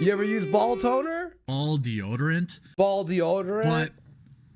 You ever use ball toner? Ball deodorant. Ball deodorant? But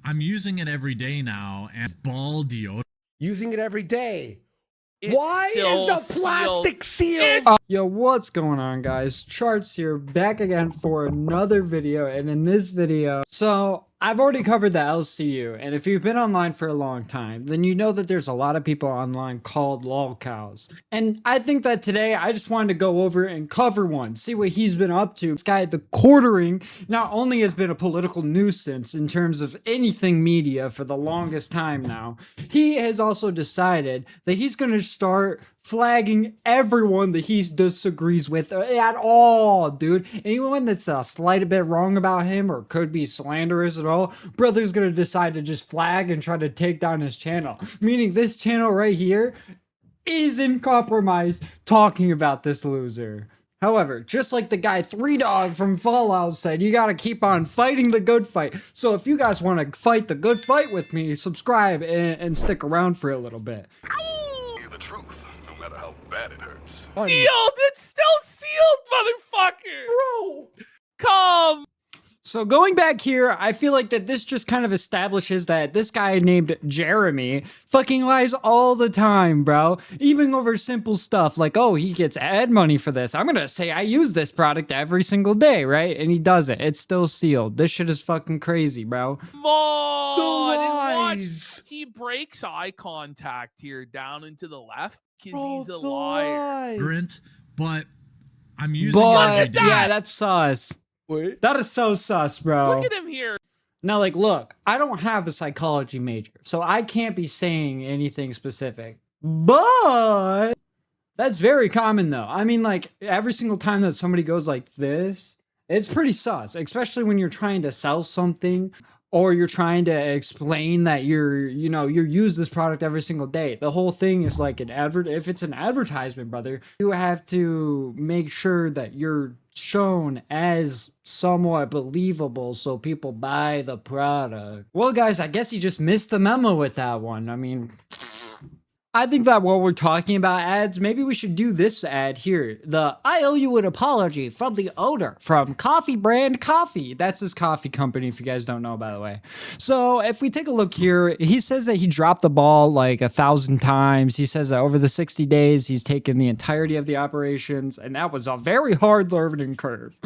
I'm using it every day now, and ball deodorant. Using it every day. It's Why is the plastic sealed? Yo, what's going on, guys? Charts here, back again for another video, and in this video, so I've already covered the LCU, and if you've been online for a long time, then you know that there's a lot of people online called lolcows. And I think that today I just wanted to go over and cover one, see what he's been up to. This guy, the quartering, not only has been a political nuisance in terms of anything media for the longest time now, he has also decided that he's going to start flagging everyone that he disagrees with at all, dude. Anyone that's a slight bit wrong about him or could be slanderous at all, brother's gonna decide to just flag and try to take down his channel. Meaning this channel right here is in compromise talking about this loser. However, just like the guy 3Dog from Fallout said, you gotta keep on fighting the good fight. So if you guys want to fight the good fight with me, subscribe and stick around for a little bit. The truth, no matter how bad it hurts. Sealed! It's still sealed, motherfucker! Bro! Come! So going back here, I feel like that this just kind of establishes that this guy named Jeremy fucking lies all the time, bro. Even over simple stuff like, oh, he gets ad money for this. I'm gonna say I use this product every single day, right? And he doesn't. It's still sealed. This shit is fucking crazy, bro. Come on! And lies. watch, he breaks eye contact here down into the left because Bro, he's a the liar. lies. But I'm using it But every day. yeah, that's sus. Wait. That is so sus, bro. Look at him here. Now, like, look, I don't have a psychology major, so I can't be saying anything specific. But that's very common, though. I mean, like, every single time that somebody goes like this, it's pretty sus, especially when you're trying to sell something or you're trying to explain that you use this product every single day. The whole thing is like if it's an advertisement, brother, you have to make sure that you're shown as somewhat believable so people buy the product. Well, guys, I guess you just missed the memo with that one. I mean, I think that while we're talking about ads, maybe we should do this ad here. The I owe you an apology from the owner from Coffee Brand Coffee. That's his coffee company, if you guys don't know, by the way. So if we take a look here, he says that he dropped the ball like 1,000 times. He says that over the 60 days, he's taken the entirety of the operations, and that was a very hard learning curve.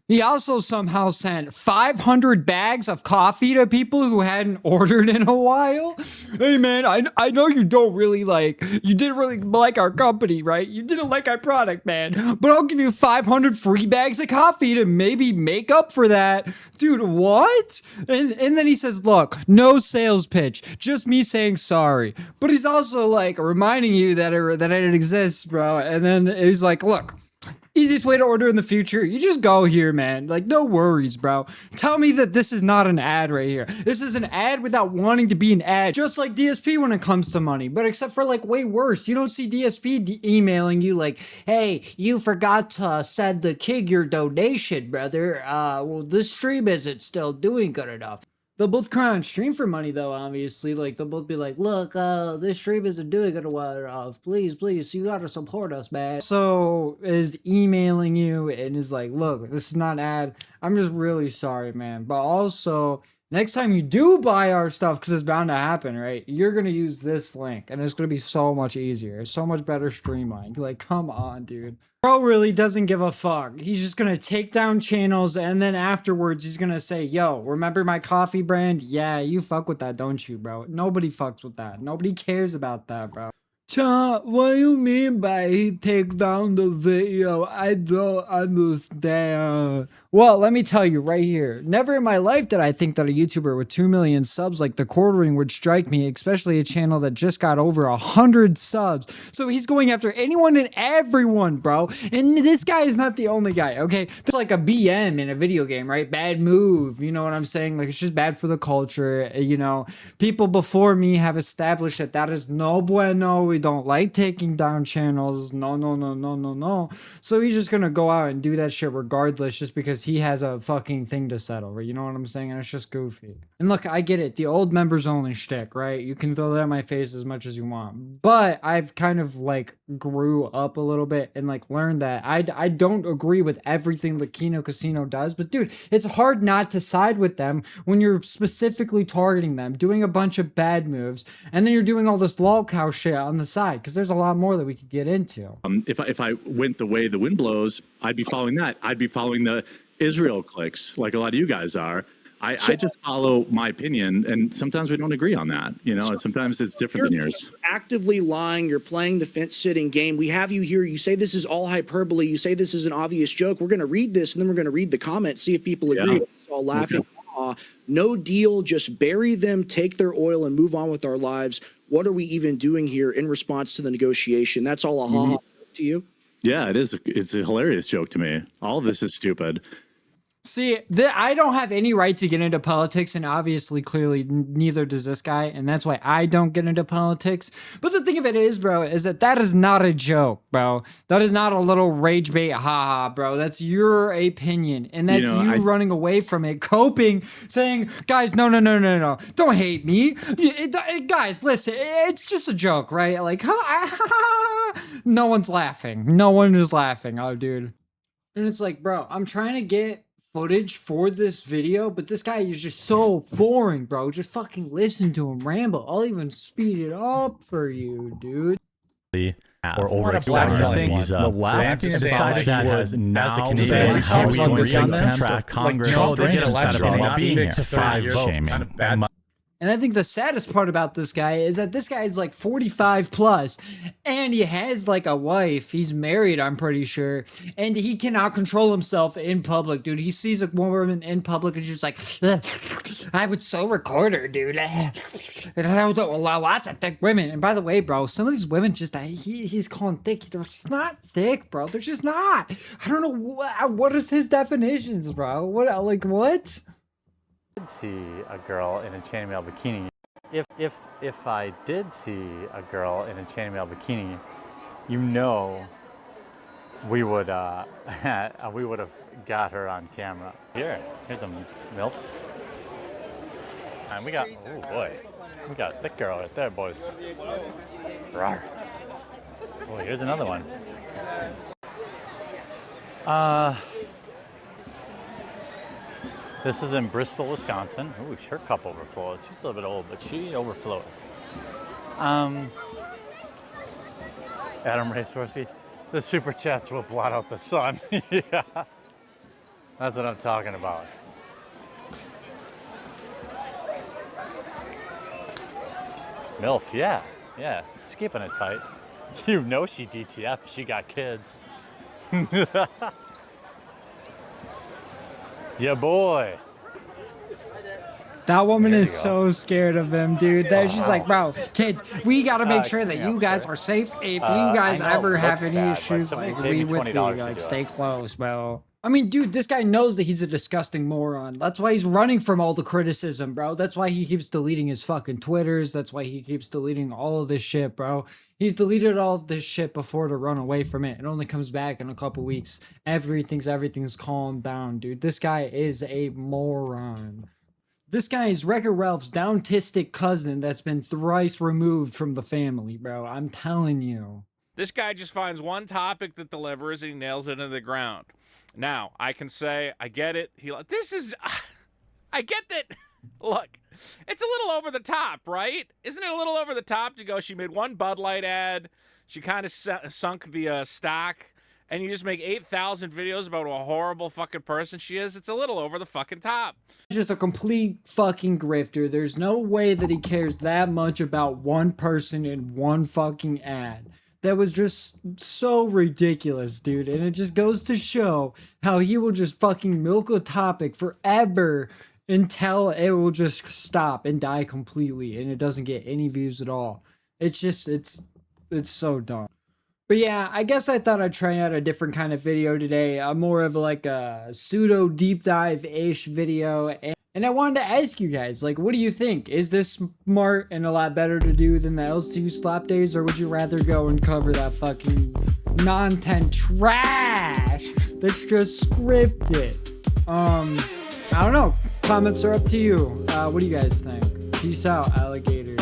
He also somehow sent 500 bags of coffee to people who hadn't ordered in a while. Hey man, I know you don't really you didn't really like our company, right? You didn't like our product, man. But I'll give you 500 free bags of coffee to maybe make up for that. Dude, what? And then he says, look, no sales pitch, just me saying sorry. But he's also like reminding you that it exists, bro. And then he's like, look, easiest way to order in the future, you just go here, man. Like, no worries, bro. Tell me that this is not an ad right here. This is an ad without wanting to be an ad. Just like DSP when it comes to money. But except for, like, way worse. You don't see DSP emailing you like, hey, you forgot to send the kid your donation, brother. Well, this stream isn't still doing good enough. They'll both cry on stream for money, though, obviously. Like, they'll both be like, look, this stream isn't doing good enough. Please, you gotta support us, man. So, is emailing you and is like, look, this is not an ad. I'm just really sorry, man. But also, next time you do buy our stuff, because it's bound to happen, right? You're gonna use this link, and it's gonna be so much easier. It's so much better streamlined. Like, come on, dude. Bro really doesn't give a fuck. He's just gonna take down channels, and then afterwards he's gonna say, yo, remember my coffee brand? Yeah, you fuck with that, don't you, bro? Nobody fucks with that. Nobody cares about that, bro. What do you mean by he takes down the video? I don't understand. Well, let me tell you right here. Never in my life did I think that a YouTuber with 2 million subs like the quartering would strike me, especially a channel that just got over 100 subs. So he's going after anyone and everyone, bro. And this guy is not the only guy, okay? There's like a BM in a video game, right? Bad move, you know what I'm saying? Like, it's just bad for the culture, you know? People before me have established that that is no bueno. really don't like taking down channels. No. So he's just gonna go out and do that shit regardless, just because he has a fucking thing to settle, right? You know what I'm saying? And it's just goofy. And look, I get it. The old members only shtick, right? You can throw that in my face as much as you want. But I've kind of like grew up a little bit and like learned that I don't agree with everything Latino Casino does. But dude, it's hard not to side with them when you're specifically targeting them, doing a bunch of bad moves, and then you're doing all this lol cow shit on the side, because there's a lot more that we could get into. If I went the way the wind blows, I'd be following that. I'd be following the Israel clicks like a lot of you guys are. I just follow my opinion, and sometimes we don't agree on that, you know, and sometimes it's different than yours. You're actively lying. You're playing the fence-sitting game. We have you here. You say this is all hyperbole. You say this is an obvious joke. We're going to read this, and then we're going to read the comments, see if people agree. Yeah. It's all laughing. Okay. No deal. Just bury them, take their oil, and move on with our lives. What are we even doing here in response to the negotiation? That's all a ha-ha to you? Yeah, it is. It's a hilarious joke to me. All of this is stupid. See, I don't have any right to get into politics, and obviously, clearly, neither does this guy, and that's why I don't get into politics. But the thing of it is, bro, is that is not a joke, bro. That is not a little rage bait, haha, bro. That's your opinion, and that's you running away from it, coping, saying, guys, no, don't hate me. Guys, listen, it's just a joke, right? Like, no one's laughing. No one is laughing, oh, dude. And it's like, bro, I'm trying to get footage for this video, but this guy is just so boring, bro. Just fucking listen to him ramble. I'll even speed it up for you, dude. Or overextending. I think the left decided that has now decided how we agree on this. Congress, no, they get elected while being here. 5 shaming. And I think the saddest part about this guy is that this guy is like 45 plus, and he has like a wife. He's married, I'm pretty sure, and he cannot control himself in public, dude. He sees a woman in public and he's like, I would so record her, dude. Lots of thick women. And by the way, bro, some of these women just he's calling thick. They're just not thick, bro. They're just not. I don't know what is his definitions, bro. What? See a girl in a chainmail bikini. If I did see a girl in a chainmail bikini, you know, we would have got her on camera. Here's a MILF, and we got we got a thick girl right there, boys. Rawr. Oh, here's another one. This is in Bristol, Wisconsin. Ooh, her cup overflows. She's a little bit old, but she overflows. Adam Raysorsky, the super chats will blot out the sun. Yeah, that's what I'm talking about. MILF, yeah, she's keeping it tight. You know she DTF, she got kids. Yeah, boy. That woman is so scared of him, dude. That she's like, bro, kids, we gotta make sure that you guys are safe. If you guys ever have any issues, like, we with me, like, stay close, bro. I mean, dude, this guy knows that he's a disgusting moron. That's why he's running from all the criticism, bro. That's why he keeps deleting his fucking Twitters. That's why he keeps deleting all of this shit, bro. He's deleted all of this shit before to run away from it. It only comes back in a couple weeks. Everything's calmed down, dude. This guy is a moron. This guy is Wreck-It Ralph's downistic cousin that's been thrice removed from the family, bro. I'm telling you. This guy just finds one topic that delivers and he nails it into the ground. Now, I can say, I get it. I get that. Look, it's a little over the top, right? Isn't it a little over the top to go, she made one Bud Light ad, she kind of sunk the stock, and you just make 8,000 videos about what a horrible fucking person she is? It's a little over the fucking top. He's just a complete fucking grifter. There's no way that he cares that much about one person in one fucking ad. That was just so ridiculous, dude. And it just goes to show how he will just fucking milk a topic forever until it will just stop and die completely. And it doesn't get any views at all. It's just, it's so dumb. But yeah, I guess I thought I'd try out a different kind of video today. More of like a pseudo deep dive-ish video. And I wanted to ask you guys, like, what do you think? Is this smart and a lot better to do than the LCU slap days, or would you rather go and cover that fucking non-10 trash that's just scripted? I don't know. Comments are up to you. What do you guys think? Peace out, alligators.